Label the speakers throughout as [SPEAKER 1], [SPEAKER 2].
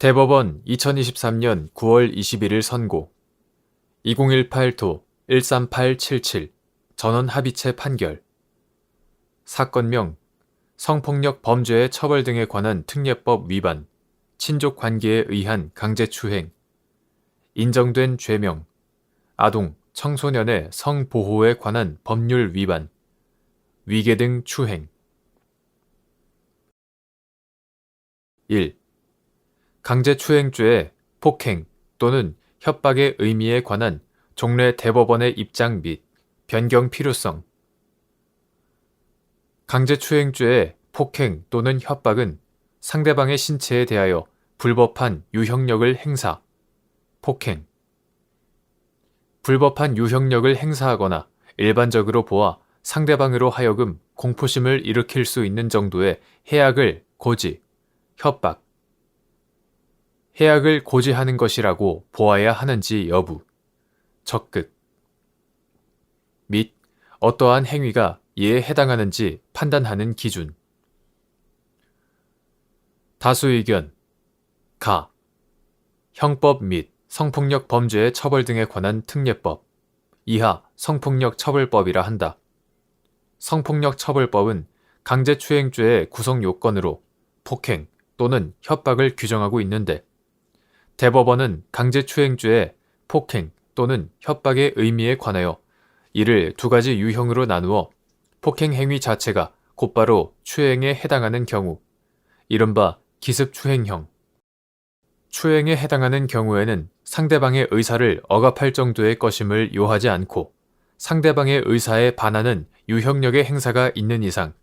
[SPEAKER 1] 대법원 2023년 9월 21일 선고 2018도 13877 전원 합의체 판결 사건명 성폭력 범죄의 처벌 등에 관한 특례법 위반 친족 관계에 의한 강제추행 인정된 죄명 아동, 청소년의 성보호에 관한 법률 위반 위계 등 추행 1. 강제추행죄의 폭행 또는 협박의 의미에 관한 종래 대법원의 입장 및 변경 필요성 강제추행죄의 폭행 또는 협박은 상대방의 신체에 대하여 불법한 유형력을 행사, 폭행 불법한 유형력을 행사하거나 일반적으로 보아 상대방으로 하여금 공포심을 일으킬 수 있는 정도의 해악을 고지, 협박 해악을 고지하는 것이라고 보아야 하는지 여부, 적극 및 어떠한 행위가 이에 해당하는지 판단하는 기준 다수 의견 가 형법 및 성폭력 범죄의 처벌 등에 관한 특례법 이하 성폭력 처벌법이라 한다. 성폭력 처벌법은 강제추행죄의 구성 요건으로 폭행 또는 협박을 규정하고 있는데 대법원은 강제추행죄의 폭행 또는 협박의 의미에 관하여 이를 두 가지 유형으로 나누어 폭행 행위 자체가 곧바로 추행에 해당하는 경우, 이른바 기습추행형, 추행에 해당하는 경우에는 상대방의 의사를 억압할 정도의 것임을 요하지 않고 상대방의 의사에 반하는 유형력의 행사가 있는 이상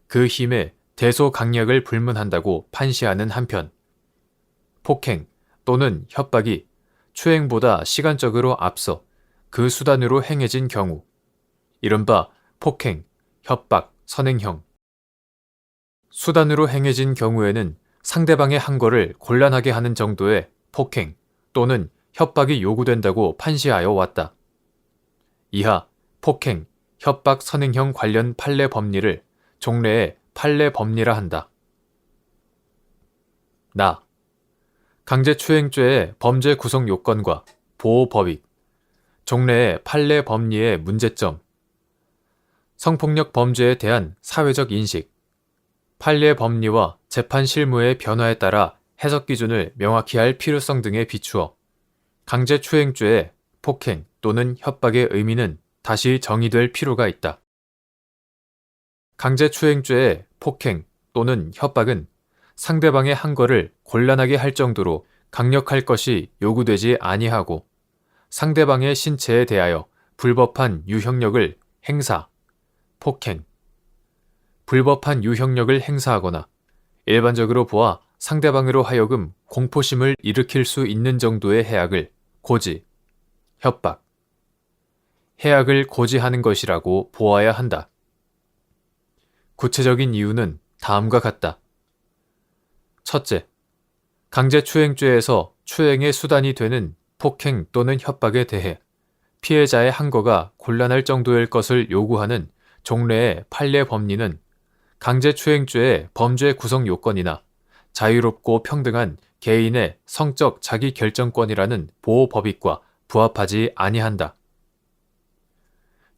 [SPEAKER 1] 그 힘에 대소강력을 불문한다고 판시하는 한편 폭행 또는 협박이 추행보다 시간적으로 앞서 그 수단으로 행해진 경우, 이른바 폭행, 협박, 선행형. 수단으로 행해진 경우에는 상대방의 항거를 곤란하게 하는 정도의 폭행 또는 협박이 요구된다고 판시하여 왔다. 이하 폭행, 협박, 선행형 관련 판례 법리를 종래의 판례 법리라 한다. 강제추행죄의 범죄 구성 요건과 보호법익, 종래의 판례 법리의 문제점, 성폭력 범죄에 대한 사회적 인식, 판례 법리와 재판 실무의 변화에 따라 해석 기준을 명확히 할 필요성 등에 비추어 강제추행죄의 폭행 또는 협박의 의미는 다시 정의될 필요가 있다. 강제추행죄의 폭행 또는 협박은 상대방의 항거를 곤란하게 할 정도로 강력할 것이 요구되지 아니하고 상대방의 신체에 대하여 불법한 유형력을 행사, 폭행, 불법한 유형력을 행사하거나 일반적으로 보아 상대방으로 하여금 공포심을 일으킬 수 있는 정도의 해악을 고지, 협박, 해악을 고지하는 것이라고 보아야 한다. 구체적인 이유는 다음과 같다. 첫째, 강제추행죄에서 추행의 수단이 되는 폭행 또는 협박에 대해 피해자의 항거가 곤란할 정도일 것을 요구하는 종래의 판례 법리는 강제추행죄의 범죄 구성 요건이나 자유롭고 평등한 개인의 성적 자기결정권이라는 보호법익과 부합하지 아니한다.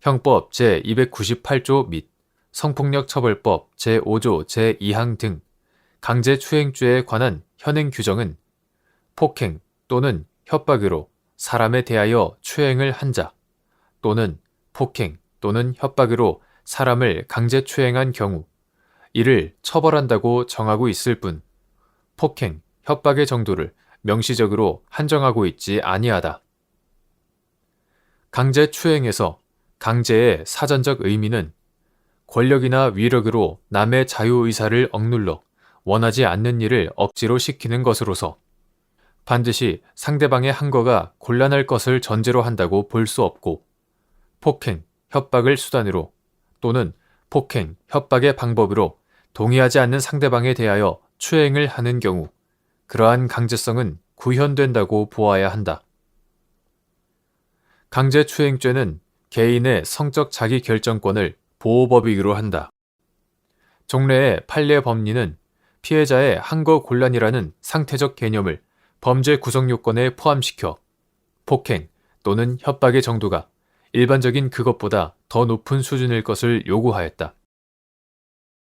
[SPEAKER 1] 형법 제298조 및 성폭력처벌법 제5조 제2항 등 강제추행죄에 관한 현행 규정은 폭행 또는 협박으로 사람에 대하여 추행을 한 자 또는 폭행 또는 협박으로 사람을 강제추행한 경우 이를 처벌한다고 정하고 있을 뿐 폭행, 협박의 정도를 명시적으로 한정하고 있지 아니하다. 강제추행에서 강제의 사전적 의미는 권력이나 위력으로 남의 자유의사를 억눌러 원하지 않는 일을 억지로 시키는 것으로서 반드시 상대방의 항거가 곤란할 것을 전제로 한다고 볼 수 없고 폭행, 협박을 수단으로 또는 폭행, 협박의 방법으로 동의하지 않는 상대방에 대하여 추행을 하는 경우 그러한 강제성은 구현된다고 보아야 한다. 강제추행죄는 개인의 성적 자기결정권을 보호법익으로 한다. 종래의 판례 법리는 피해자의 항거 곤란이라는 상태적 개념을 범죄 구성 요건에 포함시켜 폭행 또는 협박의 정도가 일반적인 그것보다 더 높은 수준일 것을 요구하였다.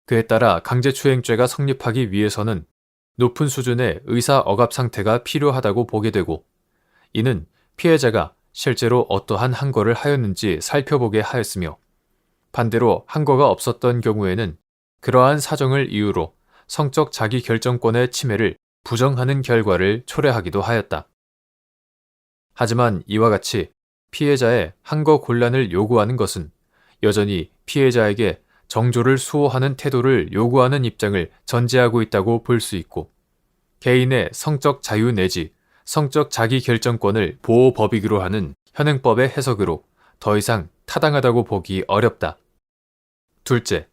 [SPEAKER 1] 그에 따라 강제추행죄가 성립하기 위해서는 높은 수준의 의사 억압 상태가 필요하다고 보게 되고, 이는 피해자가 실제로 어떠한 항거를 하였는지 살펴보게 하였으며, 반대로 항거가 없었던 경우에는 그러한 사정을 이유로 성적 자기결정권의 침해를 부정하는 결과를 초래하기도 하였다. 하지만 이와 같이 피해자의 항거 곤란을 요구하는 것은 여전히 피해자에게 정조를 수호하는 태도를 요구하는 입장을 전제하고 있다고 볼 수 있고, 개인의 성적 자유 내지 성적 자기결정권을 보호 법익으로 하는 현행법의 해석으로 더 이상 타당하다고 보기 어렵다. 둘째,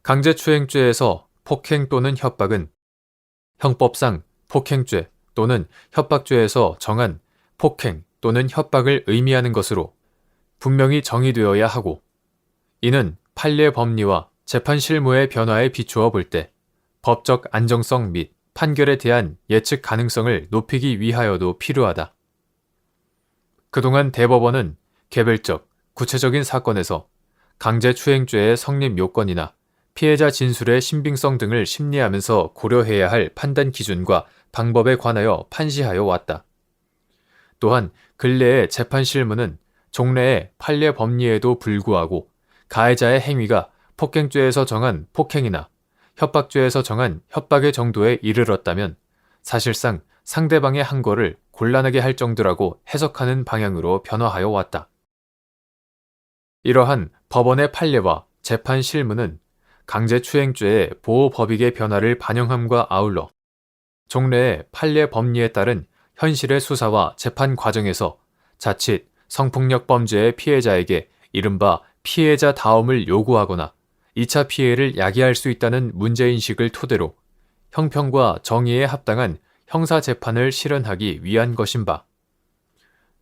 [SPEAKER 1] 강제추행죄에서 폭행 또는 협박은 형법상 폭행죄 또는 협박죄에서 정한 폭행 또는 협박을 의미하는 것으로 분명히 정의되어야 하고, 이는 판례 법리와 재판 실무의 변화에 비추어 볼 때 법적 안정성 및 판결에 대한 예측 가능성을 높이기 위하여도 필요하다. 그동안 대법원은 개별적, 구체적인 사건에서 강제추행죄의 성립 요건이나 피해자 진술의 신빙성 등을 심리하면서 고려해야 할 판단 기준과 방법에 관하여 판시하여 왔다. 또한 근래의 재판 실무는 종래의 판례 법리에도 불구하고 가해자의 행위가 폭행죄에서 정한 폭행이나 협박죄에서 정한 협박의 정도에 이르렀다면 사실상 상대방의 항거를 곤란하게 할 정도라고 해석하는 방향으로 변화하여 왔다. 이러한 법원의 판례와 재판 실무는 강제추행죄의 보호법익의 변화를 반영함과 아울러 종래의 판례 법리에 따른 현실의 수사와 재판 과정에서 자칫 성폭력 범죄의 피해자에게 이른바 피해자 다움을 요구하거나 2차 피해를 야기할 수 있다는 문제인식을 토대로 형평과 정의에 합당한 형사재판을 실현하기 위한 것인 바.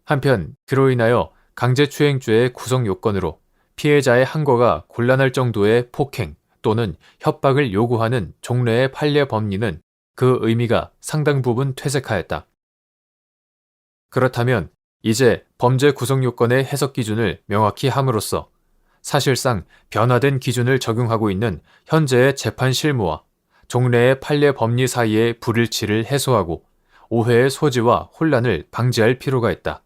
[SPEAKER 1] 한편 그로 인하여 강제추행죄의 구성 요건으로 피해자의 항거가 곤란할 정도의 폭행 또는 협박을 요구하는 종래의 판례 법리는 그 의미가 상당 부분 퇴색하였다. 그렇다면 이제 범죄 구성 요건의 해석 기준을 명확히 함으로써 사실상 변화된 기준을 적용하고 있는 현재의 재판 실무와 종래의 판례 법리 사이의 불일치를 해소하고 오해의 소지와 혼란을 방지할 필요가 있다.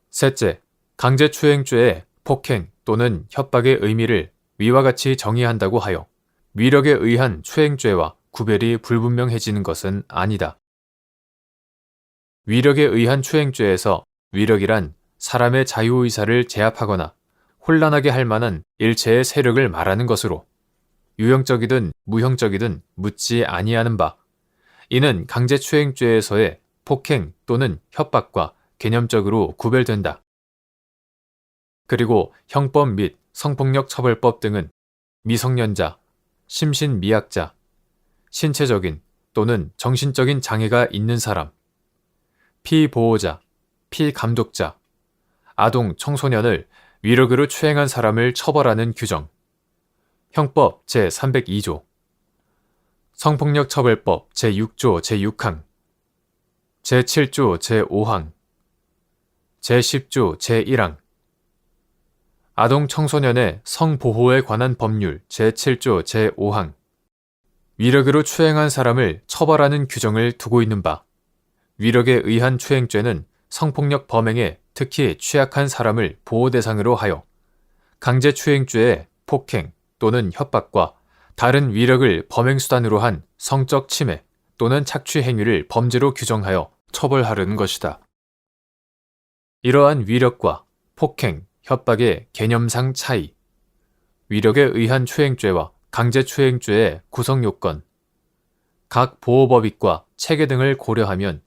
[SPEAKER 1] 셋째, 강제추행죄의 폭행 또는 협박의 의미를 위와 같이 정의한다고 하여 위력에 의한 추행죄와 구별이 불분명해지는 것은 아니다. 위력에 의한 추행죄에서 위력이란 사람의 자유의사를 제압하거나 혼란하게 할 만한 일체의 세력을 말하는 것으로 유형적이든 무형적이든 묻지 아니하는 바, 이는 강제추행죄에서의 폭행 또는 협박과 개념적으로 구별된다. 그리고 형법 및 성폭력처벌법 등은 미성년자, 심신미약자, 신체적인 또는 정신적인 장애가 있는 사람, 피보호자, 피감독자, 아동, 청소년을 위력으로 추행한 사람을 처벌하는 규정, 형법 제302조, 성폭력처벌법 제6조 제6항, 제7조 제5항, 제10조 제1항, 아동 청소년의 성보호에 관한 법률 제7조 제5항, 위력으로 추행한 사람을 처벌하는 규정을 두고 있는 바, 위력에 의한 추행죄는 성폭력 범행에 특히 취약한 사람을 보호 대상으로 하여 강제추행죄의 폭행 또는 협박과 다른 위력을 범행수단으로 한 성적 침해 또는 착취 행위를 범죄로 규정하여 처벌하려는 것이다. 이러한 위력과 폭행, 협박의 개념상 차이, 위력에 의한 추행죄와 강제추행죄의 구성요건, 각 보호법익과 체계 등을 고려하면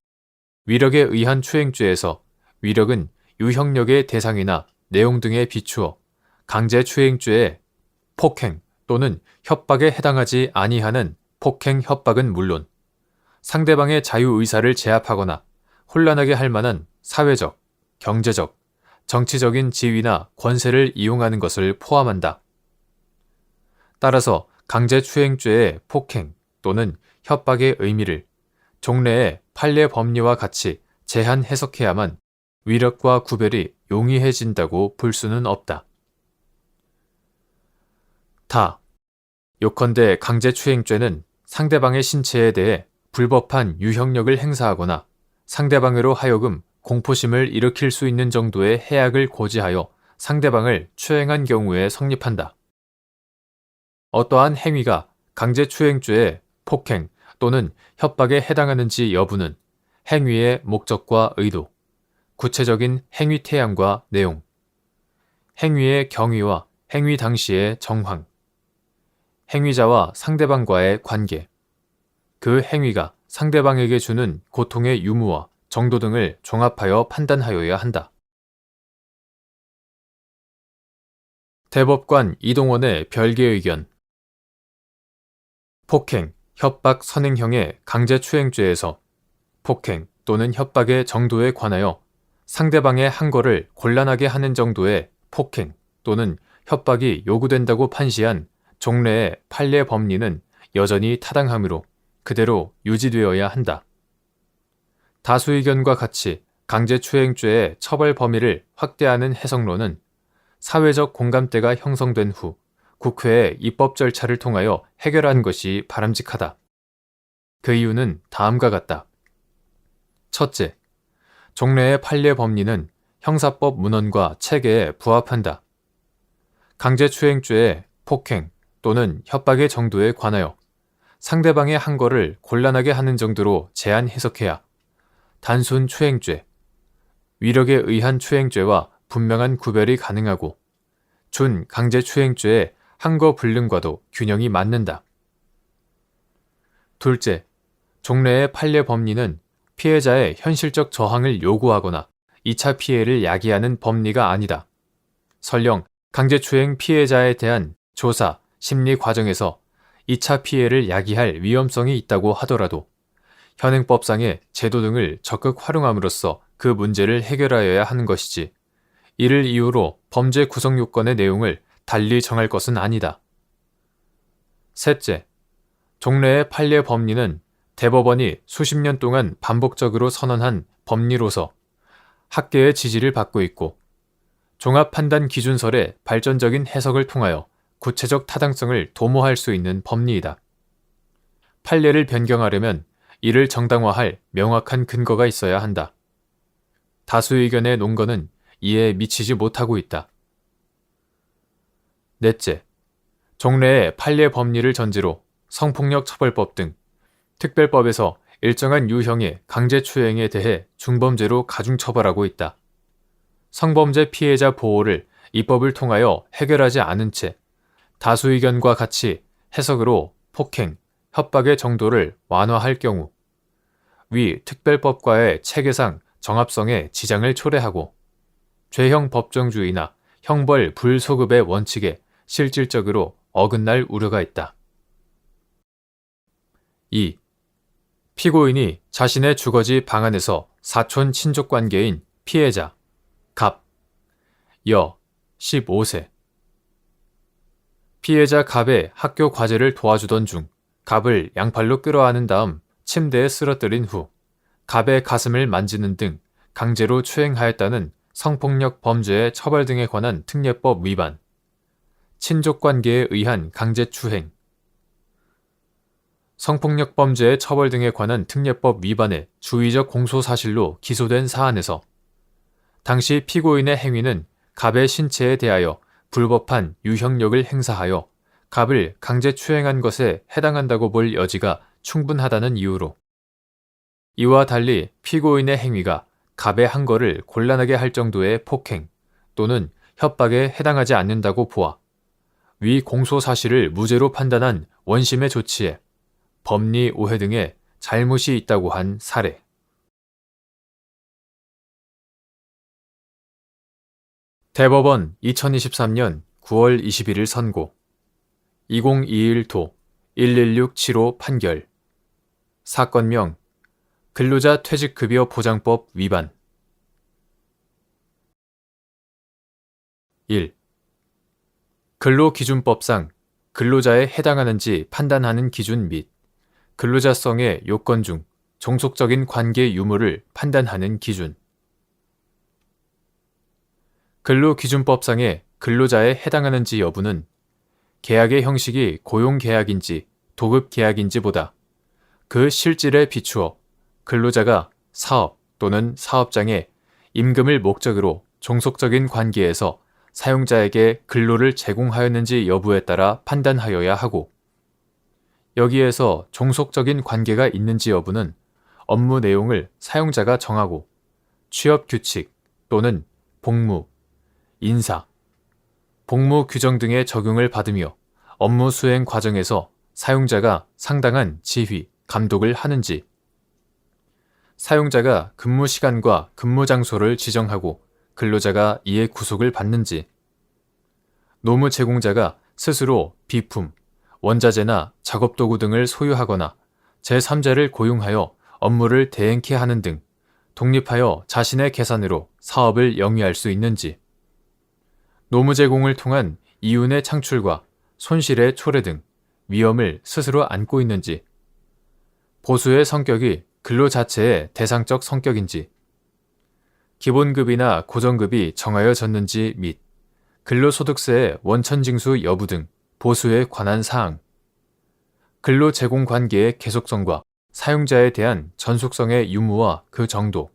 [SPEAKER 1] 위력에 의한 추행죄에서 위력은 유형력의 대상이나 내용 등에 비추어 강제추행죄의 폭행 또는 협박에 해당하지 아니하는 폭행, 협박은 물론 상대방의 자유의사를 제압하거나 혼란하게 할 만한 사회적, 경제적, 정치적인 지위나 권세를 이용하는 것을 포함한다. 따라서 강제추행죄의 폭행 또는 협박의 의미를 종래의 판례 법리와 같이 제한 해석해야만 위력과 구별이 용이해진다고 볼 수는 없다. 다. 요컨대 강제추행죄는 상대방의 신체에 대해 불법한 유형력을 행사하거나 상대방으로 하여금 공포심을 일으킬 수 있는 정도의 해악을 고지하여 상대방을 추행한 경우에 성립한다. 어떠한 행위가 강제추행죄의 폭행 또는 협박에 해당하는지 여부는 행위의 목적과 의도, 구체적인 행위 태양과 내용, 행위의 경위와 행위 당시의 정황, 행위자와 상대방과의 관계, 그 행위가 상대방에게 주는 고통의 유무와 정도 등을 종합하여 판단하여야 한다. 대법관 이동원의 별개 의견. 폭행, 협박 선행형의 강제추행죄에서 폭행 또는 협박의 정도에 관하여 상대방의 한 거를 곤란하게 하는 정도의 폭행 또는 협박이 요구된다고 판시한 종래의 판례 법리는 여전히 타당하므로 그대로 유지되어야 한다. 다수 의견과 같이 강제추행죄의 처벌 범위를 확대하는 해석론은 사회적 공감대가 형성된 후 국회의 입법 절차를 통하여 해결한 것이 바람직하다. 그 이유는 다음과 같다. 첫째, 종래의 판례 법리는 형사법 문헌과 체계에 부합한다. 강제추행죄의 폭행 또는 협박의 정도에 관하여 상대방의 한 거를 곤란하게 하는 정도로 제한 해석해야 단순 추행죄, 위력에 의한 추행죄와 분명한 구별이 가능하고 준 강제추행죄의 한거 불능과도 균형이 맞는다. 둘째, 종래의 판례 법리는 피해자의 현실적 저항을 요구하거나 2차 피해를 야기하는 법리가 아니다. 설령 강제추행 피해자에 대한 조사, 심리 과정에서 2차 피해를 야기할 위험성이 있다고 하더라도 현행법상의 제도 등을 적극 활용함으로써 그 문제를 해결하여야 하는 것이지 이를 이유로 범죄 구성 요건의 내용을 달리 정할 것은 아니다. 셋째, 종래의 판례 법리는 대법원이 수십 년 동안 반복적으로 선언한 법리로서 학계의 지지를 받고 있고 종합판단기준설의 발전적인 해석을 통하여 구체적 타당성을 도모할 수 있는 법리이다. 판례를 변경하려면 이를 정당화할 명확한 근거가 있어야 한다. 다수 의견의 논거는 이에 미치지 못하고 있다. 넷째, 종래의 판례 법리를 전제로 성폭력 처벌법 등 특별법에서 일정한 유형의 강제추행에 대해 중범죄로 가중처벌하고 있다. 성범죄 피해자 보호를 입법을 통하여 해결하지 않은 채 다수 의견과 같이 해석으로 폭행, 협박의 정도를 완화할 경우 위 특별법과의 체계상 정합성에 지장을 초래하고 죄형 법정주의나 형벌 불소급의 원칙에 실질적으로 어긋날 우려가 있다. 2. 피고인이 자신의 주거지 방안에서 사촌 친족 관계인 피해자, 갑, 여, 15세. 피해자 갑의 학교 과제를 도와주던 중 갑을 양팔로 끌어안은 다음 침대에 쓰러뜨린 후 갑의 가슴을 만지는 등 강제로 추행하였다는 성폭력 범죄의 처벌 등에 관한 특례법 위반, 친족관계에 의한 강제추행, 성폭력 범죄의 처벌 등에 관한 특례법 위반의 주의적 공소사실로 기소된 사안에서 당시 피고인의 행위는 갑의 신체에 대하여 불법한 유형력을 행사하여 갑을 강제추행한 것에 해당한다고 볼 여지가 충분하다는 이유로 이와 달리 피고인의 행위가 갑의 한 거를 곤란하게 할 정도의 폭행 또는 협박에 해당하지 않는다고 보아 위 공소사실을 무죄로 판단한 원심의 조치에 법리 오해 등의 잘못이 있다고 한 사례. 대법원 2023년 9월 21일 선고 2021도 11675 판결 사건명 근로자 퇴직급여 보장법 위반 1. 근로기준법상 근로자에 해당하는지 판단하는 기준 및 근로자성의 요건 중 종속적인 관계 유무를 판단하는 기준. 근로기준법상의 근로자에 해당하는지 여부는 계약의 형식이 고용계약인지 도급계약인지보다 그 실질에 비추어 근로자가 사업 또는 사업장에 임금을 목적으로 종속적인 관계에서 사용자에게 근로를 제공하였는지 여부에 따라 판단하여야 하고, 여기에서 종속적인 관계가 있는지 여부는 업무 내용을 사용자가 정하고 취업 규칙 또는 복무, 인사, 복무 규정 등의 적용을 받으며 업무 수행 과정에서 사용자가 상당한 지휘, 감독을 하는지, 사용자가 근무 시간과 근무 장소를 지정하고 근로자가 이에 구속을 받는지, 노무 제공자가 스스로 비품, 원자재나 작업도구 등을 소유하거나 제3자를 고용하여 업무를 대행케 하는 등 독립하여 자신의 계산으로 사업을 영위할 수 있는지, 노무 제공을 통한 이윤의 창출과 손실의 초래 등 위험을 스스로 안고 있는지, 보수의 성격이 근로 자체의 대상적 성격인지, 기본급이나 고정급이 정하여졌는지 및 근로소득세의 원천징수 여부 등 보수에 관한 사항, 근로 제공 관계의 계속성과 사용자에 대한 전속성의 유무와 그 정도,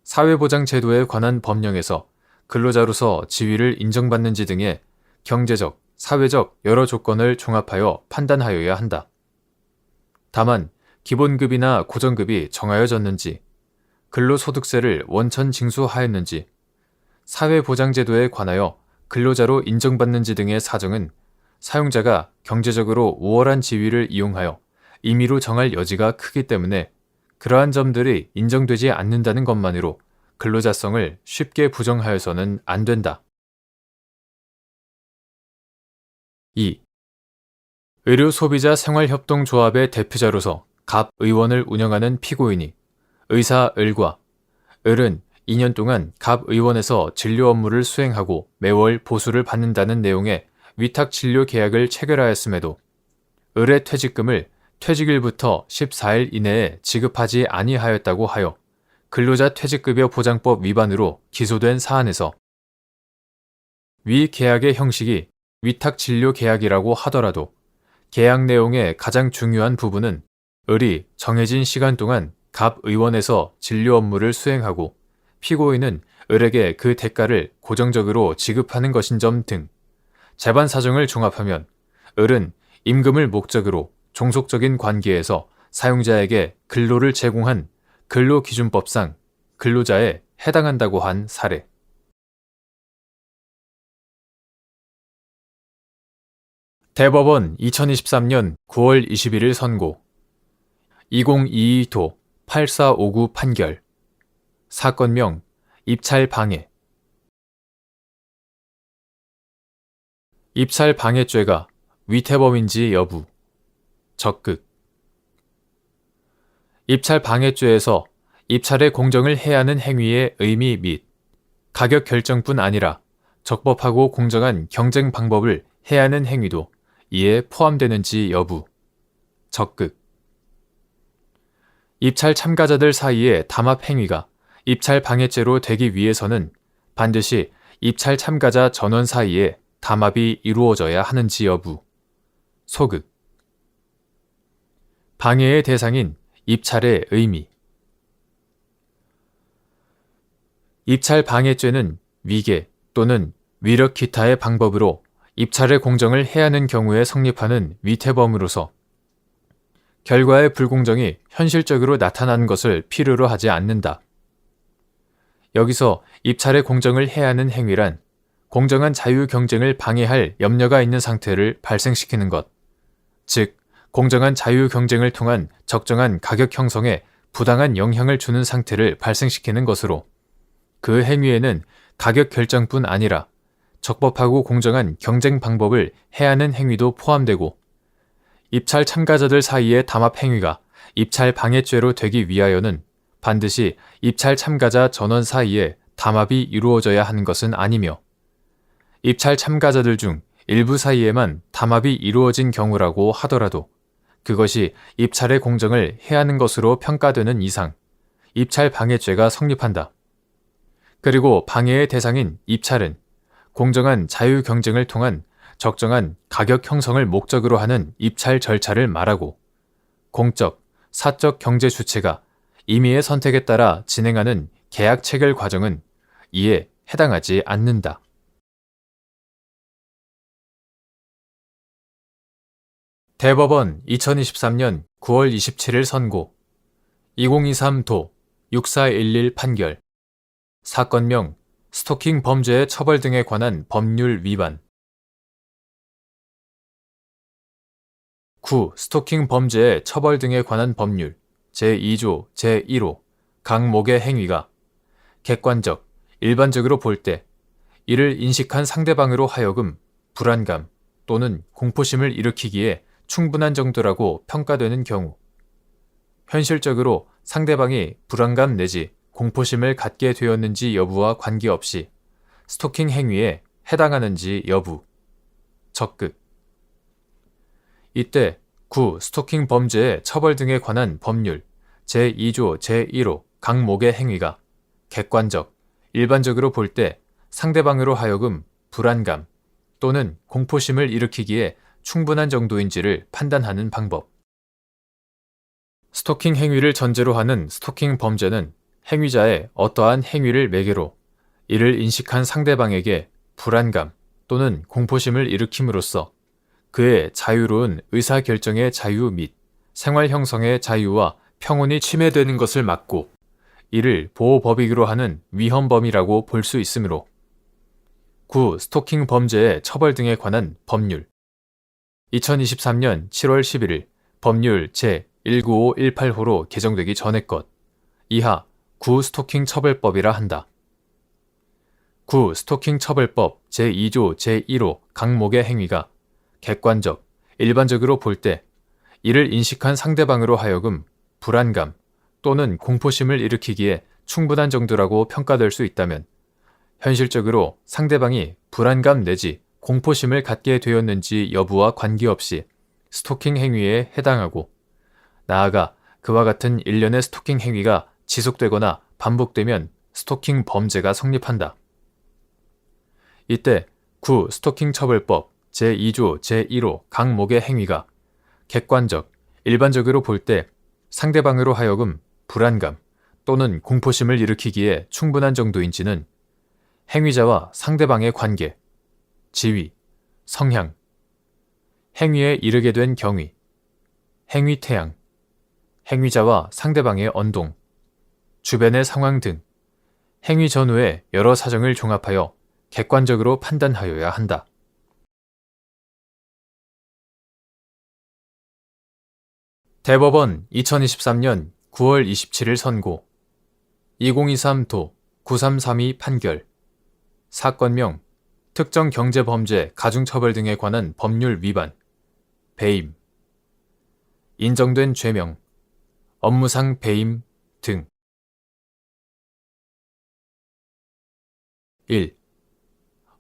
[SPEAKER 1] 사회보장제도에 관한 법령에서 근로자로서 지위를 인정받는지 등의 경제적, 사회적 여러 조건을 종합하여 판단하여야 한다. 다만 기본급이나 고정급이 정하여졌는지, 근로소득세를 원천 징수하였는지, 사회보장제도에 관하여 근로자로 인정받는지 등의 사정은 사용자가 경제적으로 우월한 지위를 이용하여 임의로 정할 여지가 크기 때문에 그러한 점들이 인정되지 않는다는 것만으로 근로자성을 쉽게 부정하여서는 안 된다. 2. 의료소비자생활협동조합의 대표자로서 갑 의원을 운영하는 피고인이 의사 을과 을은 2년 동안 갑 의원에서 진료 업무를 수행하고 매월 보수를 받는다는 내용의 위탁진료 계약을 체결하였음에도 을의 퇴직금을 퇴직일부터 14일 이내에 지급하지 아니하였다고 하여 근로자 퇴직급여 보장법 위반으로 기소된 사안에서 위 계약의 형식이 위탁진료 계약이라고 하더라도 계약 내용의 가장 중요한 부분은 을이 정해진 시간 동안 갑 의원에서 진료 업무를 수행하고 피고인은 을에게 그 대가를 고정적으로 지급하는 것인 점 등 재반 사정을 종합하면 을은 임금을 목적으로 종속적인 관계에서 사용자에게 근로를 제공한 근로기준법상 근로자에 해당한다고 한 사례. 대법원 2023년 9월 21일 선고 2022도 8459 판결 사건명 입찰방해. 입찰방해죄가 위태범인지 여부. 적극. 입찰방해죄에서 입찰의 공정을 해하는 행위의 의미 및 가격 결정뿐 아니라 적법하고 공정한 경쟁 방법을 해하는 행위도 이에 포함되는지 여부. 적극. 입찰 참가자들 사이의 담합 행위가 입찰 방해죄로 되기 위해서는 반드시 입찰 참가자 전원 사이에 담합이 이루어져야 하는지 여부. 소극. 방해의 대상인 입찰의 의미. 입찰 방해죄는 위계 또는 위력 기타의 방법으로 입찰의 공정을 해하는 경우에 성립하는 위태범으로서 결과의 불공정이 현실적으로 나타난 것을 필요로 하지 않는다. 여기서 입찰의 공정을 해하는 행위란 공정한 자유 경쟁을 방해할 염려가 있는 상태를 발생시키는 것, 즉 공정한 자유 경쟁을 통한 적정한 가격 형성에 부당한 영향을 주는 상태를 발생시키는 것으로 그 행위에는 가격 결정뿐 아니라 적법하고 공정한 경쟁 방법을 해하는 행위도 포함되고 입찰 참가자들 사이의 담합 행위가 입찰 방해죄로 되기 위하여는 반드시 입찰 참가자 전원 사이에 담합이 이루어져야 하는 것은 아니며 입찰 참가자들 중 일부 사이에만 담합이 이루어진 경우라고 하더라도 그것이 입찰의 공정을 해하는 것으로 평가되는 이상 입찰 방해죄가 성립한다. 그리고 방해의 대상인 입찰은 공정한 자유 경쟁을 통한 적정한 가격 형성을 목적으로 하는 입찰 절차를 말하고 공적, 사적 경제 주체가 임의의 선택에 따라 진행하는 계약 체결 과정은 이에 해당하지 않는다. 대법원 2023년 9월 27일 선고 2023도 6411 판결 사건명 스토킹 범죄의 처벌 등에 관한 법률 위반 9. 스토킹 범죄의 처벌 등에 관한 법률 제2조 제1호 강목의 행위가 객관적, 일반적으로 볼 때 이를 인식한 상대방으로 하여금 불안감 또는 공포심을 일으키기에 충분한 정도라고 평가되는 경우 현실적으로 상대방이 불안감 내지 공포심을 갖게 되었는지 여부와 관계없이 스토킹 행위에 해당하는지 여부 적극 이때 9. 스토킹 범죄의 처벌 등에 관한 법률 제2조 제1호 강목의 행위가 객관적, 일반적으로 볼 때 상대방으로 하여금 불안감 또는 공포심을 일으키기에 충분한 정도인지를 판단하는 방법. 스토킹 행위를 전제로 하는 스토킹 범죄는 행위자의 어떠한 행위를 매개로 이를 인식한 상대방에게 불안감 또는 공포심을 일으킴으로써 그의 자유로운 의사결정의 자유 및 생활 형성의 자유와 평온이 침해되는 것을 막고 이를 보호법익으로 하는 위헌범이라고 볼 수 있으므로 9. 스토킹 범죄의 처벌 등에 관한 법률 2023년 7월 11일 법률 제19518호로 개정되기 전의 것 이하 9. 스토킹 처벌법이라 한다. 9. 스토킹 처벌법 제2조 제1호 강목의 행위가 객관적, 일반적으로 볼 때 이를 인식한 상대방으로 하여금 불안감 또는 공포심을 일으키기에 충분한 정도라고 평가될 수 있다면 현실적으로 상대방이 불안감 내지 공포심을 갖게 되었는지 여부와 관계없이 스토킹 행위에 해당하고 나아가 그와 같은 일련의 스토킹 행위가 지속되거나 반복되면 스토킹 범죄가 성립한다. 이때 9. 스토킹 처벌법 제2조 제1호 강목의 행위가 객관적, 일반적으로 볼 때 상대방으로 하여금 불안감 또는 공포심을 일으키기에 충분한 정도인지는 행위자와 상대방의 관계, 지위, 성향, 행위에 이르게 된 경위, 행위 태양, 행위자와 상대방의 언동, 주변의 상황 등 행위 전후의 여러 사정을 종합하여 객관적으로 판단하여야 한다. 대법원 2023년 9월 27일 선고 2023도 9332 판결 사건명 특정 경제범죄 가중처벌 등에 관한 법률 위반 배임 인정된 죄명 업무상 배임 등 1.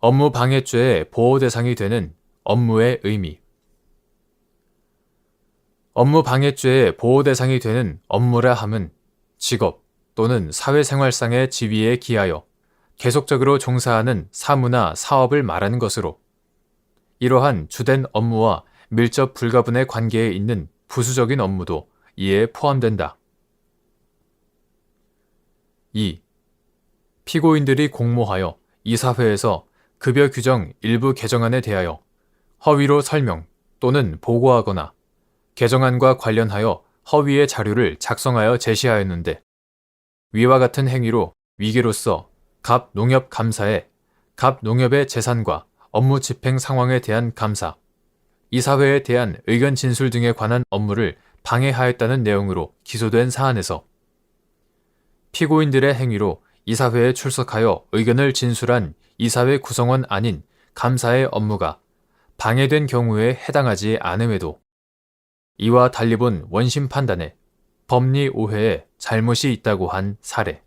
[SPEAKER 1] 업무방해죄의 보호 대상이 되는 업무의 의미 업무방해죄의 보호 대상이 되는 업무라 함은 직업 또는 사회생활상의 지위에 기하여 계속적으로 종사하는 사무나 사업을 말하는 것으로 이러한 주된 업무와 밀접 불가분의 관계에 있는 부수적인 업무도 이에 포함된다. 2. 피고인들이 공모하여 이사회에서 급여 규정 일부 개정안에 대하여 허위로 설명 또는 보고하거나 개정안과 관련하여 허위의 자료를 작성하여 제시하였는데 위와 같은 행위로 위계로서 갑농협감사에 갑농협의 재산과 업무 집행 상황에 대한 감사, 이사회에 대한 의견 진술 등에 관한 업무를 방해하였다는 내용으로 기소된 사안에서 피고인들의 행위로 이사회에 출석하여 의견을 진술한 이사회 구성원 아닌 감사의 업무가 방해된 경우에 해당하지 않음에도 이와 달리 본 원심 판단에 법리 오해에 잘못이 있다고 한 사례